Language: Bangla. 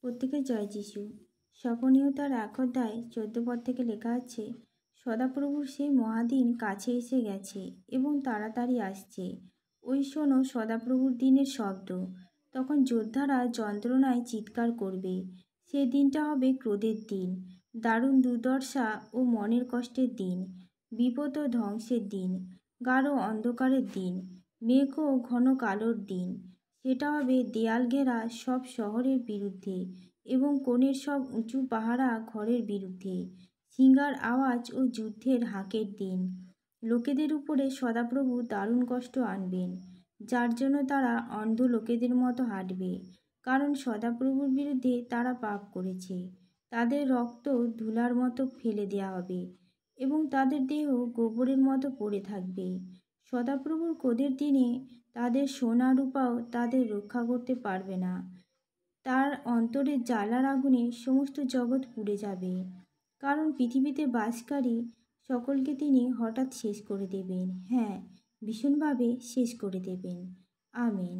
প্রত্যেকে জয় যিশু। স্বপনীয় তার এক অধ্যায় 14 পদ থেকে লেখা আছে, সদাপ্রভুর সেই মহাদিন কাছে এসে গেছে এবং তাড়াতাড়ি আসছে। ওই শোনো সদাপ্রভুর দিনের শব্দ। তখন যোদ্ধারা যন্ত্রণায় চিৎকার করবে। সে দিনটা হবে ক্রোধের দিন, দারুণ দুর্দশা ও মনের কষ্টের দিন, বিপদ ও ধ্বংসের দিন, গাঢ় অন্ধকারের দিন, মেঘ ও ঘন কালোর দিন। সেটা হবে দেয়াল ঘেরা সব শহরের বিরুদ্ধে এবং কোণের সব উঁচু পাহারা ঘরের বিরুদ্ধে, সিংহার আওয়াজ ও যুদ্ধের হাঁকের দিন। লোকেদের উপরে সদাপ্রভু দারুণ কষ্ট আনবেন, যার জন্য তারা অন্ধ লোকেদের মতো হাঁটবে, কারণ সদাপ্রভুর বিরুদ্ধে তারা পাপ করেছে। তাদের রক্ত ধুলার মতো ফেলে দেওয়া হবে এবং তাদের দেহ গোবরের মতো পড়ে থাকবে। সদাপ্রভুর ক্রোধের দিনে তাদের সোনা রূপাও তাদের রক্ষা করতে পারবে না। তার অন্তরের জ্বালার আগুনে সমস্ত জগৎ পুড়ে যাবে, কারণ পৃথিবীতে বাসকারী সকলকে তিনি হঠাৎ শেষ করে দেবেন। হ্যাঁ, ভীষণভাবে শেষ করে দেবেন। আমেন।